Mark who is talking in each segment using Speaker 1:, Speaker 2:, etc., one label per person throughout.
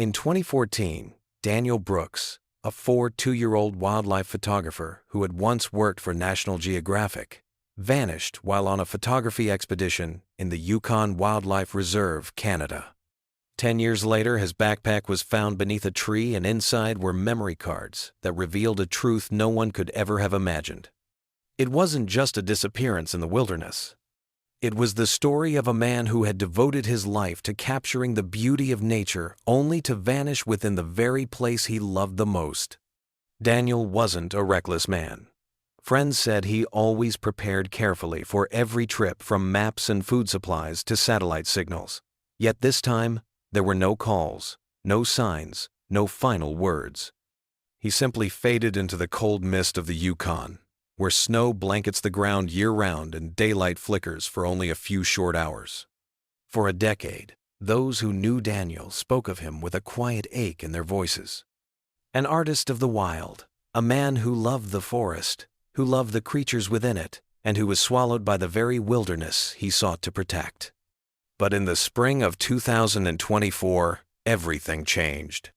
Speaker 1: In 2014, Daniel Brooks, a 42-year-old wildlife photographer who had once worked for National Geographic, vanished while on a photography expedition in the Yukon Wildlife Reserve, Canada. 10 years later, his backpack was found beneath a tree, and inside were memory cards that revealed a truth no one could ever have imagined. It wasn't just a disappearance in the wilderness. It was the story of a man who had devoted his life to capturing the beauty of nature only to vanish within the very place he loved the most. Daniel wasn't a reckless man. Friends said he always prepared carefully for every trip, from maps and food supplies to satellite signals. Yet this time, there were no calls, no signs, no final words. He simply faded into the cold mist of the Yukon, where snow blankets the ground year-round and daylight flickers for only a few short hours. For a decade, those who knew Daniel spoke of him with a quiet ache in their voices. An artist of the wild, a man who loved the forest, who loved the creatures within it, and who was swallowed by the very wilderness he sought to protect. But in the spring of 2024, everything changed.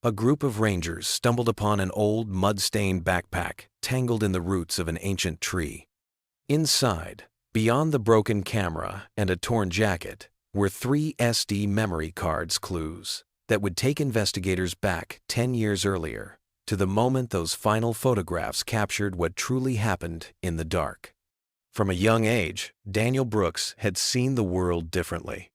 Speaker 1: A group of rangers stumbled upon an old, mud-stained backpack tangled in the roots of an ancient tree. Inside, beyond the broken camera and a torn jacket, were 3 SD memory cards clues that would take investigators back 10 years earlier, to the moment those final photographs captured what truly happened in the dark. From a young age, Daniel Brooks had seen the world differently.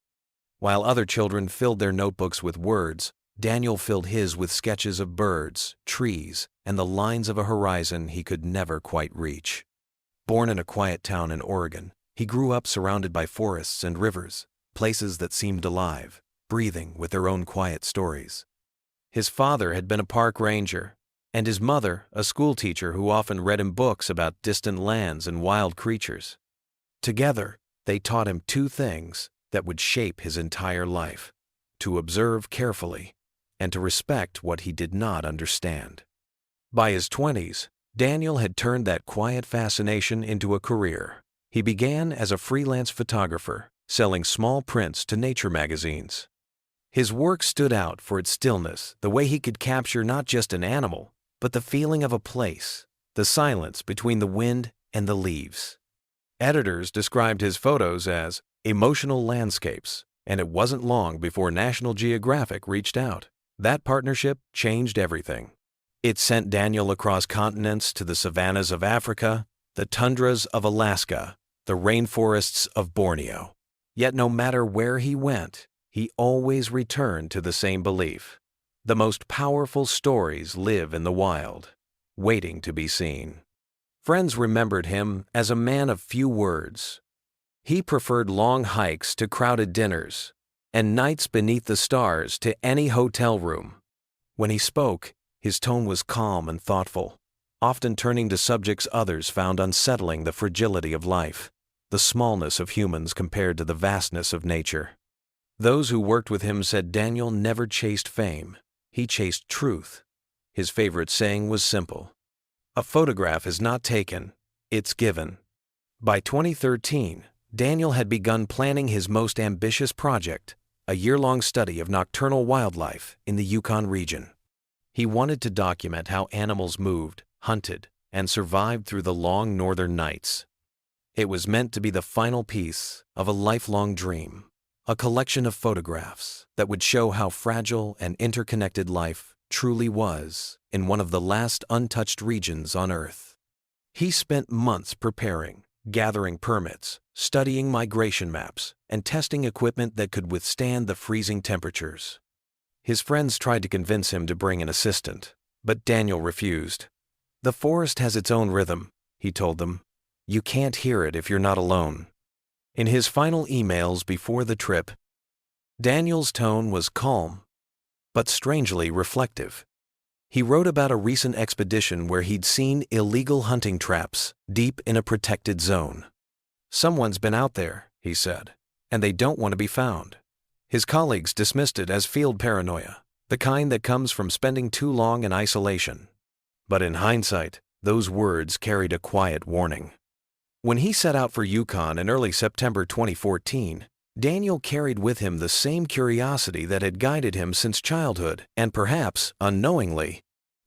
Speaker 1: While other children filled their notebooks with words, Daniel filled his with sketches of birds, trees, and the lines of a horizon he could never quite reach. Born in a quiet town in Oregon, he grew up surrounded by forests and rivers, places that seemed alive, breathing with their own quiet stories. His father had been a park ranger, and his mother a schoolteacher who often read him books about distant lands and wild creatures. Together, they taught him 2 things that would shape his entire life: to observe carefully and to respect what he did not understand. By his 20s, Daniel had turned that quiet fascination into a career. He began as a freelance photographer, selling small prints to nature magazines. His work stood out for its stillness, the way he could capture not just an animal, but the feeling of a place, the silence between the wind and the leaves. Editors described his photos as emotional landscapes, and it wasn't long before National Geographic reached out. That partnership changed everything. It sent Daniel across continents, to the savannas of Africa, the tundras of Alaska, the rainforests of Borneo. Yet no matter where he went, he always returned to the same belief: the most powerful stories live in the wild, waiting to be seen. Friends remembered him as a man of few words. He preferred long hikes to crowded dinners, and nights beneath the stars to any hotel room. When he spoke, his tone was calm and thoughtful, often turning to subjects others found unsettling: the fragility of life, the smallness of humans compared to the vastness of nature. Those who worked with him said Daniel never chased fame, he chased truth. His favorite saying was simple: "A photograph is not taken, it's given." By 2013, Daniel had begun planning his most ambitious project, a year-long study of nocturnal wildlife in the Yukon region. He wanted to document how animals moved, hunted, and survived through the long northern nights. It was meant to be the final piece of a lifelong dream, a collection of photographs that would show how fragile and interconnected life truly was in one of the last untouched regions on Earth. He spent months preparing, gathering permits, studying migration maps, and testing equipment that could withstand the freezing temperatures. His friends tried to convince him to bring an assistant, but Daniel refused. "The forest has its own rhythm," he told them. "You can't hear it if you're not alone." In his final emails before the trip, Daniel's tone was calm, but strangely reflective. He wrote about a recent expedition where he'd seen illegal hunting traps deep in a protected zone. "Someone's been out there," he said, "and they don't want to be found." His colleagues dismissed it as field paranoia, the kind that comes from spending too long in isolation. But in hindsight, those words carried a quiet warning. When he set out for Yukon in early September 2014, Daniel carried with him the same curiosity that had guided him since childhood, and perhaps, unknowingly,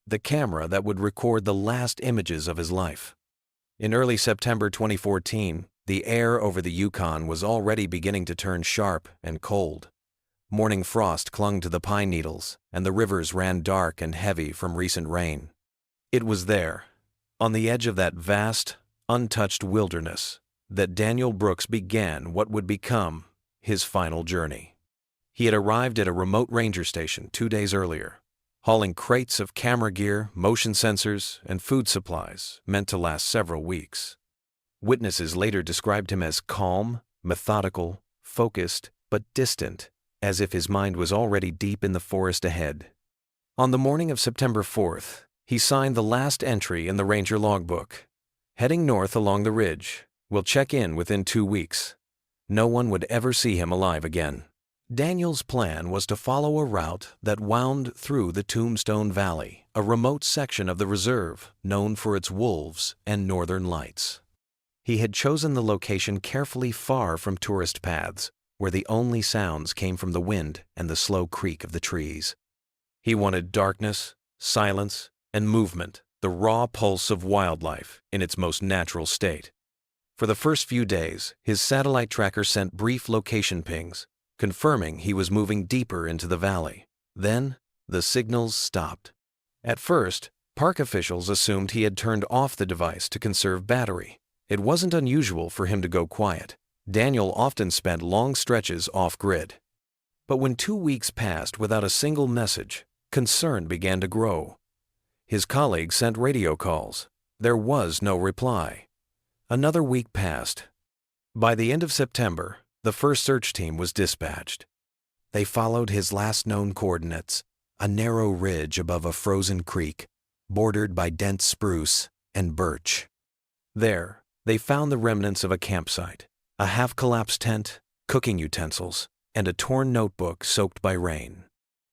Speaker 1: the camera that would record the last images of his life. In early September 2014, the air over the Yukon was already beginning to turn sharp and cold. Morning frost clung to the pine needles, and the rivers ran dark and heavy from recent rain. It was there, on the edge of that vast, untouched wilderness, that Daniel Brooks began what would become his final journey. He had arrived at a remote ranger station 2 days earlier, hauling crates of camera gear, motion sensors, and food supplies meant to last several weeks. Witnesses later described him as calm, methodical, focused, but distant, as if his mind was already deep in the forest ahead. On the morning of September 4th, he signed the last entry in the ranger logbook. Heading north along the ridge, will check in within 2 weeks. No one would ever see him alive again. Daniel's plan was to follow a route that wound through the Tombstone Valley, a remote section of the reserve known for its wolves and northern lights. He had chosen the location carefully far from tourist paths, where the only sounds came from the wind and the slow creak of the trees. He wanted darkness, silence, and movement, the raw pulse of wildlife in its most natural state. For the first few days, his satellite tracker sent brief location pings, confirming he was moving deeper into the valley. Then, the signals stopped. At first, park officials assumed he had turned off the device to conserve battery. It wasn't unusual for him to go quiet. Daniel often spent long stretches off-grid. But when 2 weeks passed without a single message, concern began to grow. His colleagues sent radio calls. There was no reply. Another week passed. By the end of September, the first search team was dispatched. They followed his last known coordinates, a narrow ridge above a frozen creek, bordered by dense spruce and birch. There, they found the remnants of a campsite, a half-collapsed tent, cooking utensils, and a torn notebook soaked by rain.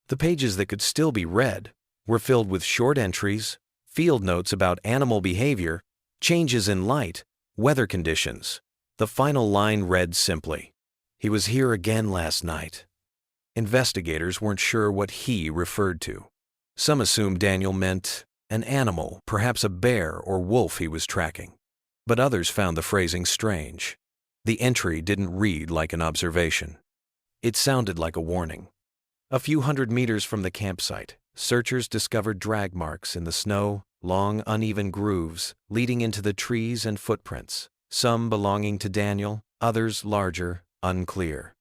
Speaker 1: The pages that could still be read were filled with short entries, field notes about animal behavior, changes in light, weather conditions. The final line read simply, "He was here again last night." Investigators weren't sure what "he" referred to. Some assumed Daniel meant an animal, perhaps a bear or wolf he was tracking. But others found the phrasing strange. The entry didn't read like an observation. It sounded like a warning. A few hundred meters from the campsite, searchers discovered drag marks in the snow, long, uneven grooves leading into the trees and footprints, some belonging to Daniel, others larger, unclear.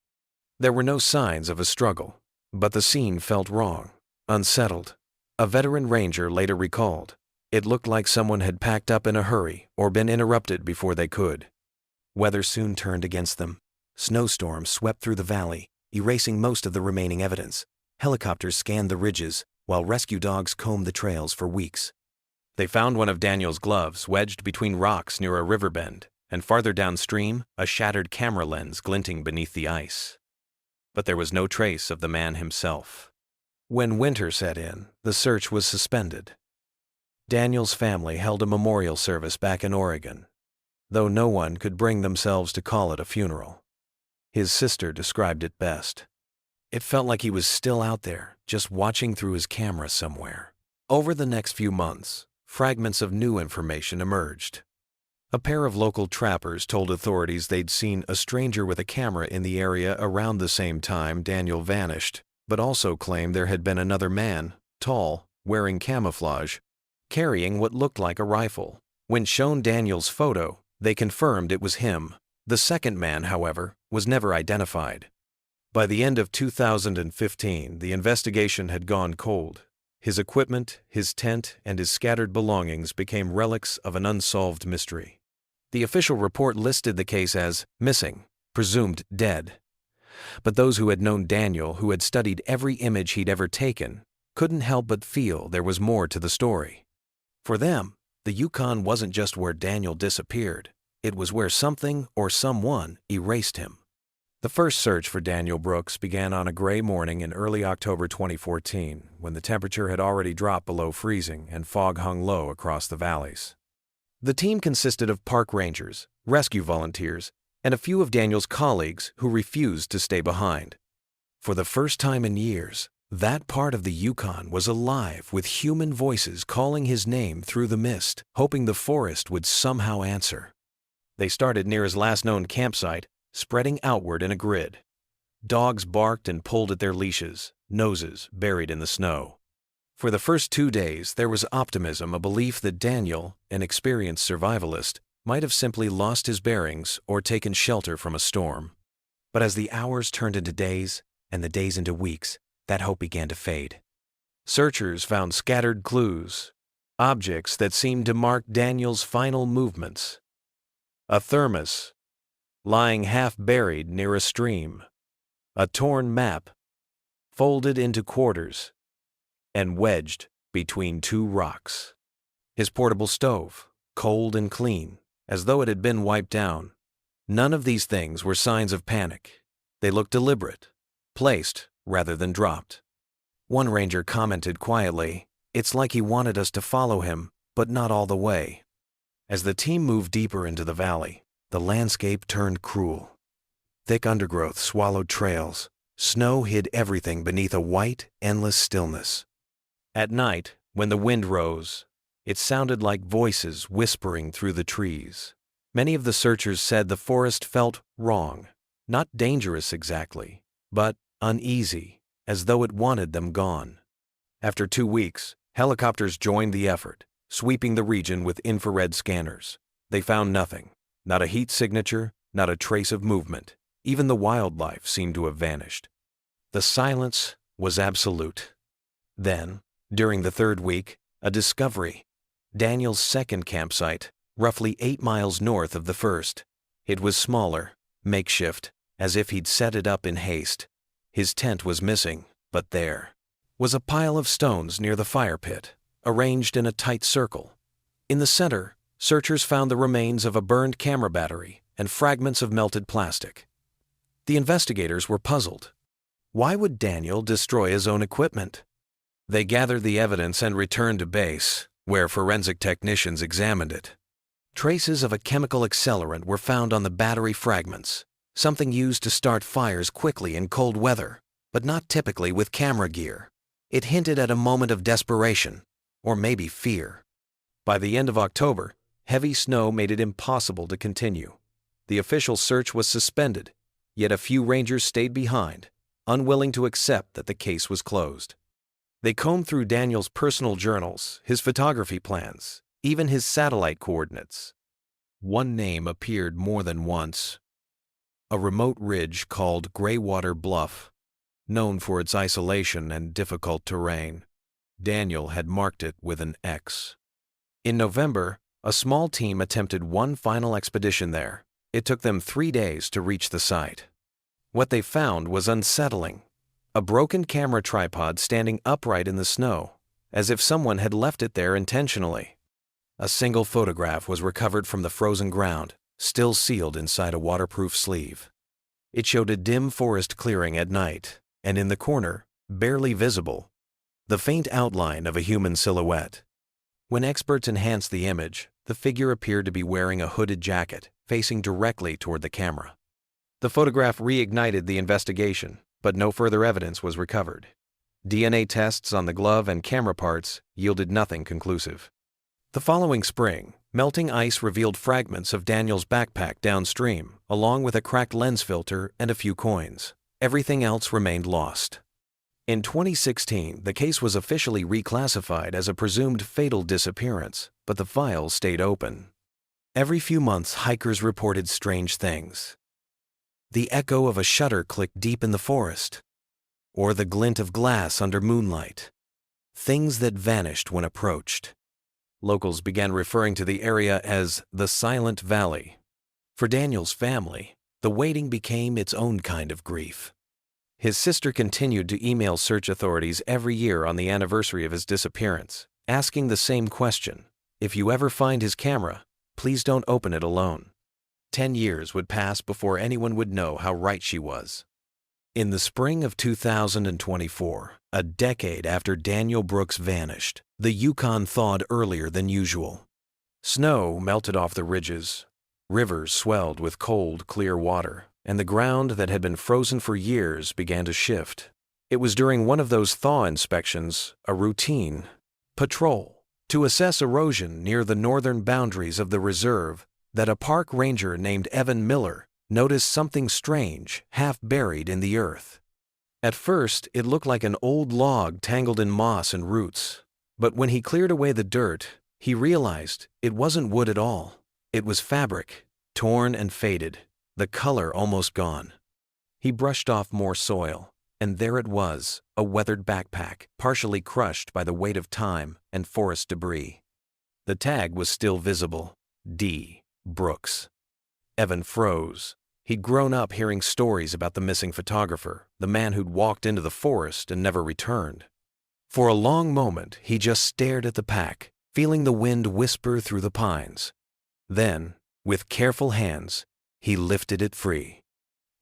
Speaker 1: There were no signs of a struggle, but the scene felt wrong, unsettled. A veteran ranger later recalled, "It looked like someone had packed up in a hurry or been interrupted before they could." Weather soon turned against them. Snowstorms swept through the valley, erasing most of the remaining evidence. Helicopters scanned the ridges, while rescue dogs combed the trails for weeks. They found one of Daniel's gloves wedged between rocks near a river bend, and farther downstream, a shattered camera lens glinting beneath the ice. But there was no trace of the man himself. When winter set in, the search was suspended. Daniel's family held a memorial service back in Oregon, though no one could bring themselves to call it a funeral. His sister described it best. It felt like he was still out there, just watching through his camera somewhere. Over the next few months, fragments of new information emerged. A pair of local trappers told authorities they'd seen a stranger with a camera in the area around the same time Daniel vanished, but also claimed there had been another man, tall, wearing camouflage, carrying what looked like a rifle. When shown Daniel's photo, they confirmed it was him. The second man, however, was never identified. By the end of 2015, the investigation had gone cold. His equipment, his tent, and his scattered belongings became relics of an unsolved mystery. The official report listed the case as missing, presumed dead. But those who had known Daniel, who had studied every image he'd ever taken, couldn't help but feel there was more to the story. For them, the Yukon wasn't just where Daniel disappeared. It was where something or someone erased him. The first search for Daniel Brooks began on a gray morning in early October 2014, when the temperature had already dropped below freezing and fog hung low across the valleys. The team consisted of park rangers, rescue volunteers, and a few of Daniel's colleagues who refused to stay behind. For the first time in years, that part of the Yukon was alive with human voices calling his name through the mist, hoping the forest would somehow answer. They started near his last known campsite, spreading outward in a grid. Dogs barked and pulled at their leashes, noses buried in the snow. For the first 2 days, there was optimism, a belief that Daniel, an experienced survivalist, might have simply lost his bearings or taken shelter from a storm. But as the hours turned into days and the days into weeks, that hope began to fade. Searchers found scattered clues, objects that seemed to mark Daniel's final movements. A thermos, lying half buried near a stream, a torn map, folded into quarters, and wedged between 2 rocks. His portable stove, cold and clean, as though it had been wiped down. None of these things were signs of panic. They looked deliberate, placed rather than dropped. One ranger commented quietly, "It's like he wanted us to follow him, but not all the way." As the team moved deeper into the valley, the landscape turned cruel. Thick undergrowth swallowed trails. Snow hid everything beneath a white, endless stillness. At night, when the wind rose, it sounded like voices whispering through the trees. Many of the searchers said the forest felt wrong, not dangerous exactly, but uneasy, as though it wanted them gone. After 2 weeks, helicopters joined the effort, sweeping the region with infrared scanners. They found nothing, not a heat signature, not a trace of movement. Even the wildlife seemed to have vanished. The silence was absolute. Then, during the 3rd week, a discovery. Daniel's second campsite, roughly 8 miles north of the first. It was smaller, makeshift, as if he'd set it up in haste. His tent was missing, but there was a pile of stones near the fire pit, arranged in a tight circle. In the center, searchers found the remains of a burned camera battery and fragments of melted plastic. The investigators were puzzled. Why would Daniel destroy his own equipment? They gathered the evidence and returned to base, where forensic technicians examined it. Traces of a chemical accelerant were found on the battery fragments, something used to start fires quickly in cold weather, but not typically with camera gear. It hinted at a moment of desperation, or maybe fear. By the end of October, heavy snow made it impossible to continue. The official search was suspended, yet a few rangers stayed behind, unwilling to accept that the case was closed. They combed through Daniel's personal journals, his photography plans, even his satellite coordinates. One name appeared more than once: a remote ridge called Greywater Bluff, known for its isolation and difficult terrain. Daniel had marked it with an X. In November, a small team attempted one final expedition there. It took them 3 days to reach the site. What they found was unsettling. A broken camera tripod standing upright in the snow, as if someone had left it there intentionally. A single photograph was recovered from the frozen ground, still sealed inside a waterproof sleeve. It showed a dim forest clearing at night, and in the corner, barely visible, the faint outline of a human silhouette. When experts enhanced the image, the figure appeared to be wearing a hooded jacket, facing directly toward the camera. The photograph reignited the investigation, but no further evidence was recovered. DNA tests on the glove and camera parts yielded nothing conclusive. The following spring, melting ice revealed fragments of Daniel's backpack downstream, along with a cracked lens filter and a few coins. Everything else remained lost. In 2016, the case was officially reclassified as a presumed fatal disappearance, but the file stayed open. Every few months, hikers reported strange things. The echo of a shutter clicked deep in the forest, or the glint of glass under moonlight. Things that vanished when approached. Locals began referring to the area as the Silent Valley. For Daniel's family, the waiting became its own kind of grief. His sister continued to email search authorities every year on the anniversary of his disappearance, asking the same question: if you ever find his camera, please don't open it alone. 10 years would pass before anyone would know how right she was. In the spring of 2024, a decade after Daniel Brooks vanished, the Yukon thawed earlier than usual. Snow melted off the ridges. Rivers swelled with cold, clear water, and the ground that had been frozen for years began to shift. It was during one of those thaw inspections, a routine patrol, to assess erosion near the northern boundaries of the reserve, that a park ranger named Evan Miller noticed something strange half buried in the earth. At first, it looked like an old log tangled in moss and roots, but when he cleared away the dirt, he realized it wasn't wood at all. It was fabric, torn and faded, the color almost gone. He brushed off more soil, and there it was, a weathered backpack, partially crushed by the weight of time and forest debris. The tag was still visible, D. Brooks. Evan froze. He'd grown up hearing stories about the missing photographer, the man who'd walked into the forest and never returned. For a long moment, he just stared at the pack, feeling the wind whisper through the pines. Then, with careful hands, he lifted it free.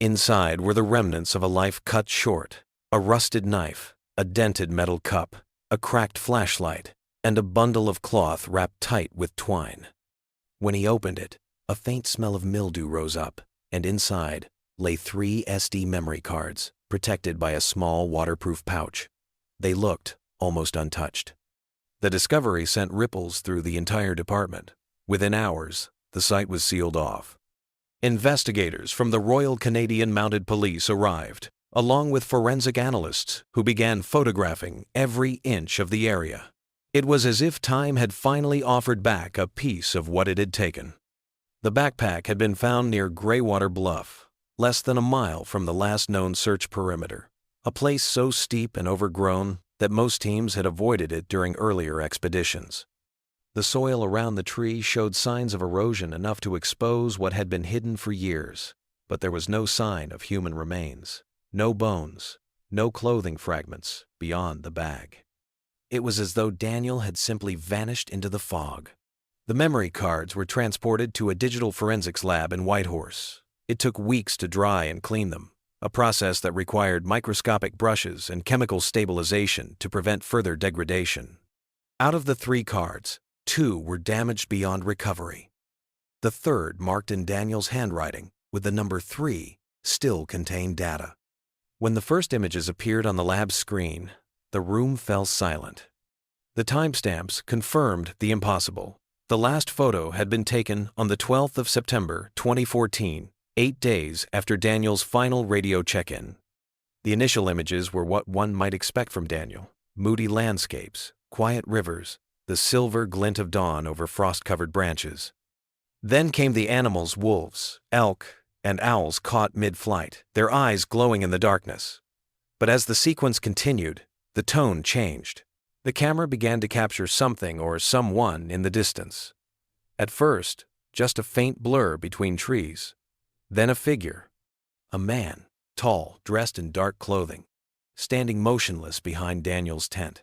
Speaker 1: Inside were the remnants of a life cut short, a rusted knife, a dented metal cup, a cracked flashlight, and a bundle of cloth wrapped tight with twine. When he opened it, a faint smell of mildew rose up, and inside lay 3 SD memory cards, protected by a small waterproof pouch. They looked almost untouched. The discovery sent ripples through the entire department. Within hours, the site was sealed off. Investigators from the Royal Canadian Mounted Police arrived, along with forensic analysts who began photographing every inch of the area. It was as if time had finally offered back a piece of what it had taken. The backpack had been found near Greywater Bluff, less than a mile from the last known search perimeter, a place so steep and overgrown that most teams had avoided it during earlier expeditions. The soil around the tree showed signs of erosion enough to expose what had been hidden for years, but there was no sign of human remains, no bones, no clothing fragments beyond the bag. It was as though Daniel had simply vanished into the fog. The memory cards were transported to a digital forensics lab in Whitehorse. It took weeks to dry and clean them, a process that required microscopic brushes and chemical stabilization to prevent further degradation. Out of the 3 cards, 2 were damaged beyond recovery. The third, marked in Daniel's handwriting with the number 3, still contained data. When the first images appeared on the lab screen, the room fell silent. The timestamps confirmed the impossible. The last photo had been taken on the 12th of September 2014, 8 days after Daniel's final radio check-in. The initial images were what one might expect from Daniel: moody landscapes, quiet rivers, the silver glint of dawn over frost-covered branches. Then came the animals: wolves, elk, and owls caught mid-flight, their eyes glowing in the darkness. But as the sequence continued, the tone changed. The camera began to capture something or someone in the distance. At first, just a faint blur between trees. Then a figure. A man, tall, dressed in dark clothing, standing motionless behind Daniel's tent.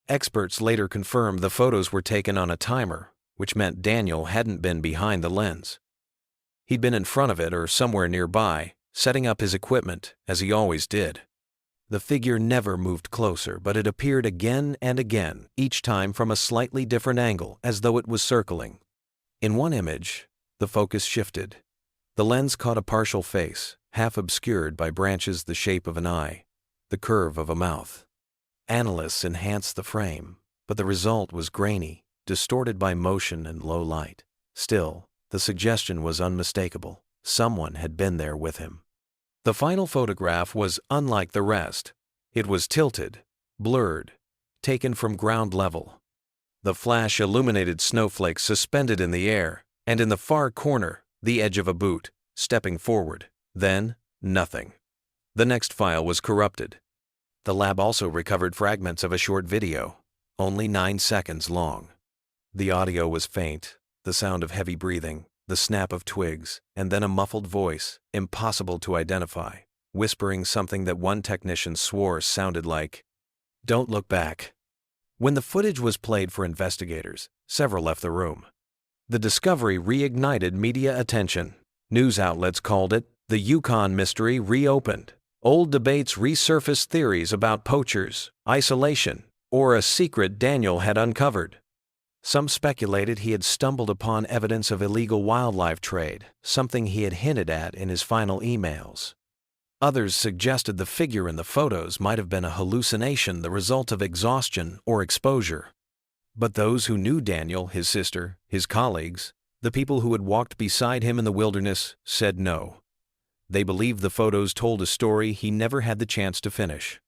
Speaker 1: Experts later confirmed the photos were taken on a timer, which meant Daniel hadn't been behind the lens. He'd been in front of it or somewhere nearby, setting up his equipment, as he always did. The figure never moved closer, but it appeared again and again, each time from a slightly different angle, as though it was circling. In one image, the focus shifted. The lens caught a partial face, half obscured by branches the shape of an eye, the curve of a mouth. Analysts enhanced the frame, but the result was grainy, distorted by motion and low light. Still, the suggestion was unmistakable. Someone had been there with him. The final photograph was unlike the rest. It was tilted, blurred, taken from ground level. The flash illuminated snowflakes suspended in the air, and in the far corner, the edge of a boot, stepping forward. Then, nothing. The next file was corrupted. The lab also recovered fragments of a short video, only 9 seconds long. The audio was faint, the sound of heavy breathing, the snap of twigs, and then a muffled voice, impossible to identify, whispering something that one technician swore sounded like, "Don't look back." When the footage was played for investigators, several left the room. The discovery reignited media attention. News outlets called it the Yukon mystery reopened. Old debates resurfaced theories about poachers, isolation, or a secret Daniel had uncovered. Some speculated he had stumbled upon evidence of illegal wildlife trade, something he had hinted at in his final emails. Others suggested the figure in the photos might have been a hallucination, the result of exhaustion or exposure. But those who knew Daniel, his sister, his colleagues, the people who had walked beside him in the wilderness, said no. They believed the photos told a story he never had the chance to finish.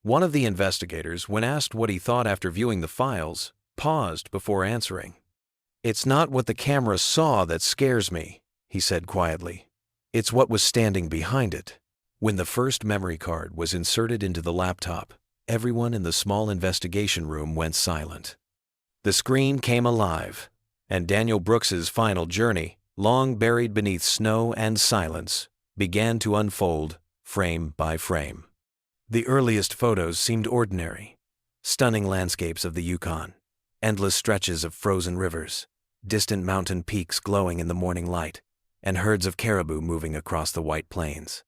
Speaker 1: One of the investigators, when asked what he thought after viewing the files, paused before answering. "It's not what the camera saw that scares me," he said quietly. "It's what was standing behind it." When the first memory card was inserted into the laptop, everyone in the small investigation room went silent. The screen came alive, and Daniel Brooks's final journey, long buried beneath snow and silence, began to unfold frame by frame. The earliest photos seemed ordinary. Stunning landscapes of the Yukon, endless stretches of frozen rivers, distant mountain peaks glowing in the morning light, and herds of caribou moving across the white plains.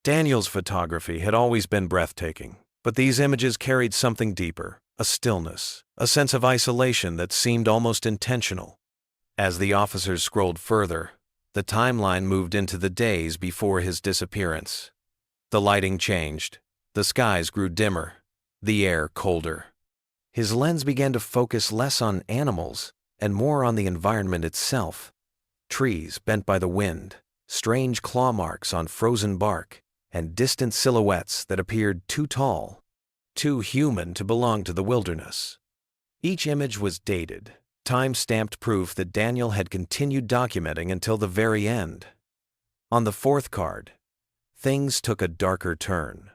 Speaker 1: Daniel's photography had always been breathtaking, but these images carried something deeper, a stillness, a sense of isolation that seemed almost intentional. As the officers scrolled further, the timeline moved into the days before his disappearance. The lighting changed, the skies grew dimmer, the air colder. His lens began to focus less on animals and more on the environment itself. Trees bent by the wind, strange claw marks on frozen bark, and distant silhouettes that appeared too tall, too human to belong to the wilderness. Each image was dated, time-stamped proof that Daniel had continued documenting until the very end. On the fourth card, things took a darker turn.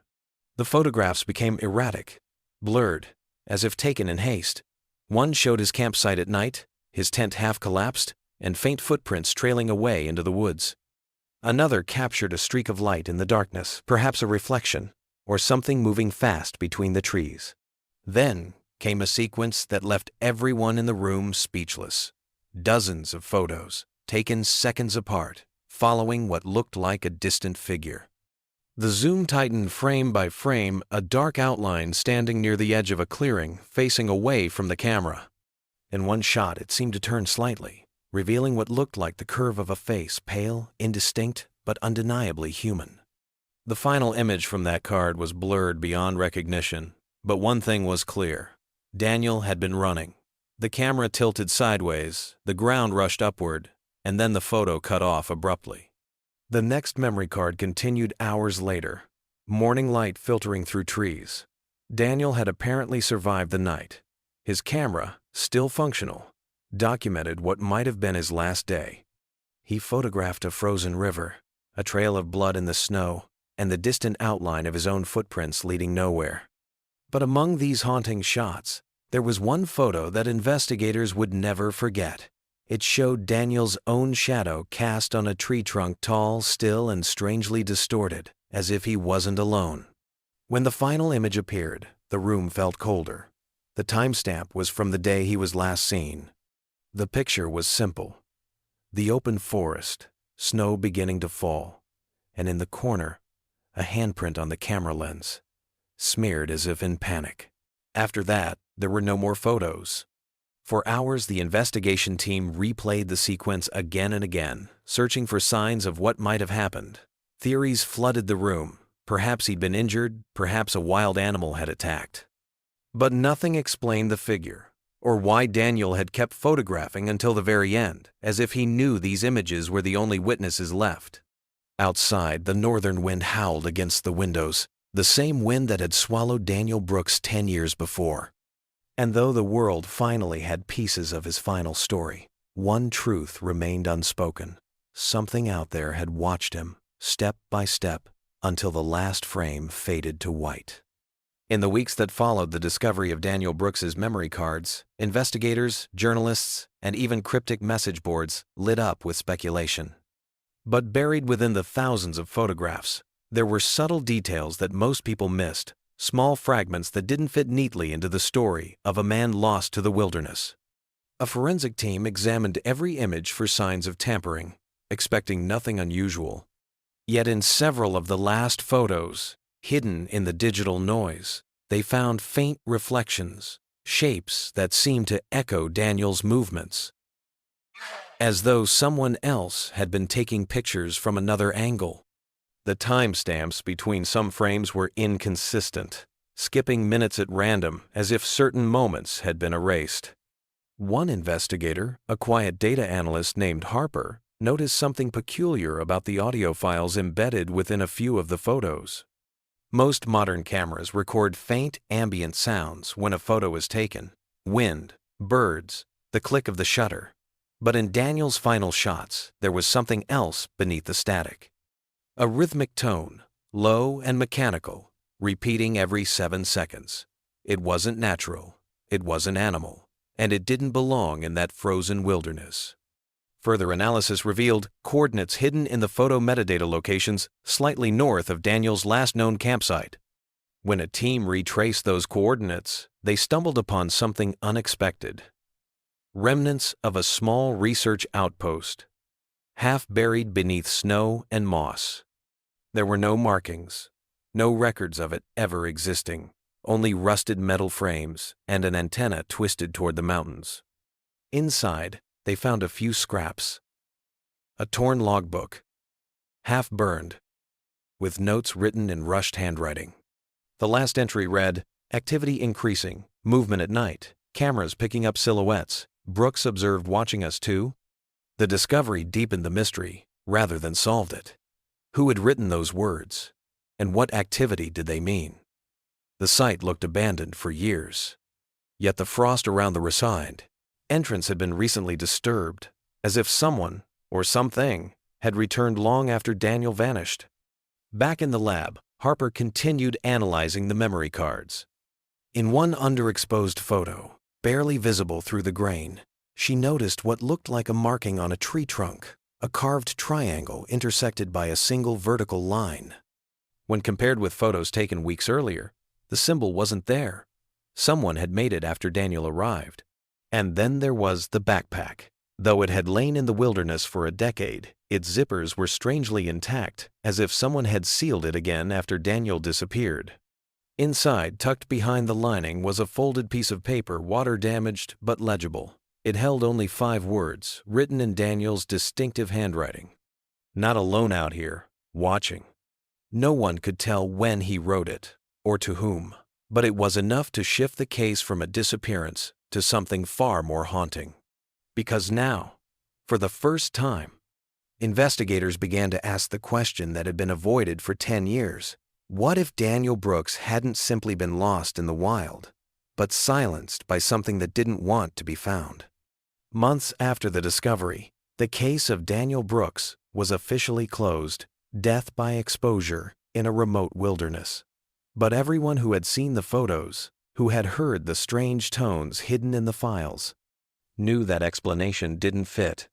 Speaker 1: The photographs became erratic, blurred, as if taken in haste. One showed his campsite at night, his tent half collapsed, and faint footprints trailing away into the woods. Another captured a streak of light in the darkness, perhaps a reflection, or something moving fast between the trees. Then came a sequence that left everyone in the room speechless. Dozens of photos, taken seconds apart, following what looked like a distant figure. The zoom tightened frame by frame, a dark outline standing near the edge of a clearing, facing away from the camera. In one shot, it seemed to turn slightly, revealing what looked like the curve of a face, pale, indistinct, but undeniably human. The final image from that card was blurred beyond recognition, but one thing was clear. Daniel had been running. The camera tilted sideways, the ground rushed upward, and then the photo cut off abruptly. The next memory card continued hours later, morning light filtering through trees. Daniel had apparently survived the night. His camera, still functional, documented what might have been his last day. He photographed a frozen river, a trail of blood in the snow, and the distant outline of his own footprints leading nowhere. But among these haunting shots, there was one photo that investigators would never forget. It showed Daniel's own shadow cast on a tree trunk, tall, still, and strangely distorted, as if he wasn't alone. When the final image appeared, the room felt colder. The timestamp was from the day he was last seen. The picture was simple. The open forest, snow beginning to fall, and in the corner, a handprint on the camera lens, smeared as if in panic. After that, there were no more photos. For hours, the investigation team replayed the sequence again and again, searching for signs of what might have happened. Theories flooded the room. Perhaps he'd been injured, perhaps a wild animal had attacked. But nothing explained the figure, or why Daniel had kept photographing until the very end, as if he knew these images were the only witnesses left. Outside, the northern wind howled against the windows, the same wind that had swallowed Daniel Brooks 10 years before. And though the world finally had pieces of his final story, one truth remained unspoken. Something out there had watched him, step by step, until the last frame faded to white. In the weeks that followed the discovery of Daniel Brooks's memory cards, investigators, journalists, and even cryptic message boards lit up with speculation. But buried within the thousands of photographs, there were subtle details that most people missed, small fragments that didn't fit neatly into the story of a man lost to the wilderness. A forensic team examined every image for signs of tampering, expecting nothing unusual. Yet in several of the last photos, hidden in the digital noise, they found faint reflections, shapes that seemed to echo Daniel's movements, as though someone else had been taking pictures from another angle. The timestamps between some frames were inconsistent, skipping minutes at random as if certain moments had been erased. One investigator, a quiet data analyst named Harper, noticed something peculiar about the audio files embedded within a few of the photos. Most modern cameras record faint ambient sounds when a photo is taken: wind, birds, the click of the shutter. But in Daniel's final shots, there was something else beneath the static. A rhythmic tone, low and mechanical, repeating every 7 seconds. It wasn't natural, it wasn't animal, and it didn't belong in that frozen wilderness. Further analysis revealed coordinates hidden in the photo metadata locations slightly north of Daniel's last known campsite. When a team retraced those coordinates, they stumbled upon something unexpected. Remnants of a small research outpost, half buried beneath snow and moss. There were no markings, no records of it ever existing, only rusted metal frames and an antenna twisted toward the mountains. Inside, they found a few scraps. A torn logbook, half burned, with notes written in rushed handwriting. The last entry read, "Activity increasing, movement at night, cameras picking up silhouettes. Brooks observed watching us too." The discovery deepened the mystery rather than solved it. Who had written those words? And what activity did they mean? The site looked abandoned for years. Yet the frost around the entrance had been recently disturbed, as if someone, or something, had returned long after Daniel vanished. Back in the lab, Harper continued analyzing the memory cards. In one underexposed photo, barely visible through the grain, she noticed what looked like a marking on a tree trunk, a carved triangle intersected by a single vertical line. When compared with photos taken weeks earlier, the symbol wasn't there. Someone had made it after Daniel arrived. And then there was the backpack. Though it had lain in the wilderness for a decade, its zippers were strangely intact, as if someone had sealed it again after Daniel disappeared. Inside, tucked behind the lining, was a folded piece of paper, water-damaged but legible. It held only 5 words, written in Daniel's distinctive handwriting. "Not alone out here, watching." No one could tell when he wrote it, or to whom, but it was enough to shift the case from a disappearance to something far more haunting. Because now, for the first time, investigators began to ask the question that had been avoided for 10 years. What if Daniel Brooks hadn't simply been lost in the wild, but silenced by something that didn't want to be found? Months after the discovery, the case of Daniel Brooks was officially closed, death by exposure in a remote wilderness. But everyone who had seen the photos, who had heard the strange tones hidden in the files, knew that explanation didn't fit.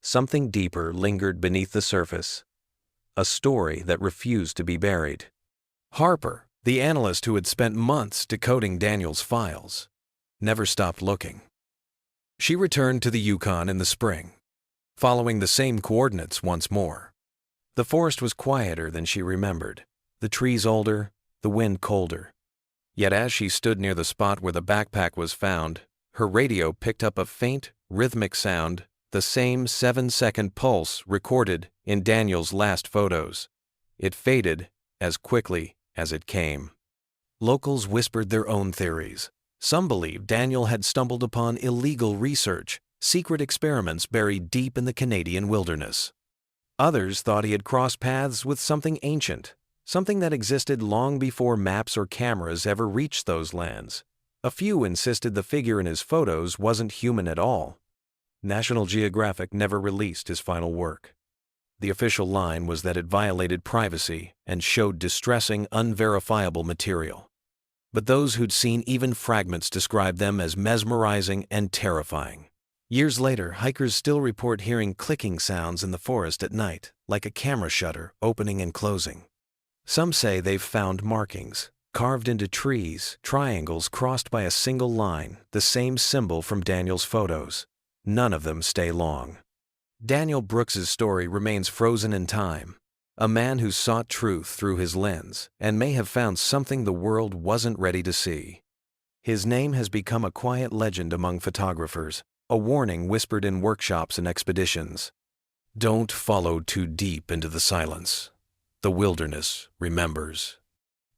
Speaker 1: Something deeper lingered beneath the surface, a story that refused to be buried. Harper, the analyst who had spent months decoding Daniel's files, never stopped looking. She returned to the Yukon in the spring, following the same coordinates once more. The forest was quieter than she remembered, the trees older, the wind colder. Yet as she stood near the spot where the backpack was found, her radio picked up a faint, rhythmic sound, the same 7-second pulse recorded in Daniel's last photos. It faded as quickly as it came. Locals whispered their own theories. Some believed Daniel had stumbled upon illegal research, secret experiments buried deep in the Canadian wilderness. Others thought he had crossed paths with something ancient, something that existed long before maps or cameras ever reached those lands. A few insisted the figure in his photos wasn't human at all. National Geographic never released his final work. The official line was that it violated privacy and showed distressing, unverifiable material. But those who'd seen even fragments described them as mesmerizing and terrifying. Years later, hikers still report hearing clicking sounds in the forest at night, like a camera shutter opening and closing. Some say they've found markings, carved into trees, triangles crossed by a single line, the same symbol from Daniel's photos. None of them stay long. Daniel Brooks's story remains frozen in time, a man who sought truth through his lens and may have found something the world wasn't ready to see. His name has become a quiet legend among photographers, a warning whispered in workshops and expeditions. Don't follow too deep into the silence. The wilderness remembers.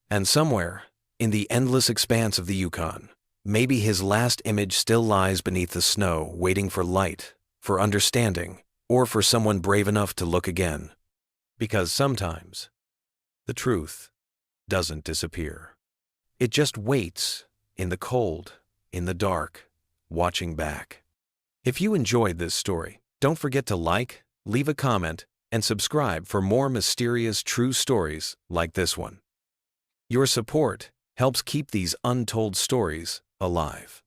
Speaker 1: And somewhere, in the endless expanse of the Yukon, maybe his last image still lies beneath the snow, waiting for light, for understanding, or for someone brave enough to look again. Because sometimes, the truth doesn't disappear. It just waits, in the cold, in the dark, watching back. If you enjoyed this story, don't forget to like, leave a comment, and subscribe for more mysterious true stories like this one. Your support helps keep these untold stories alive.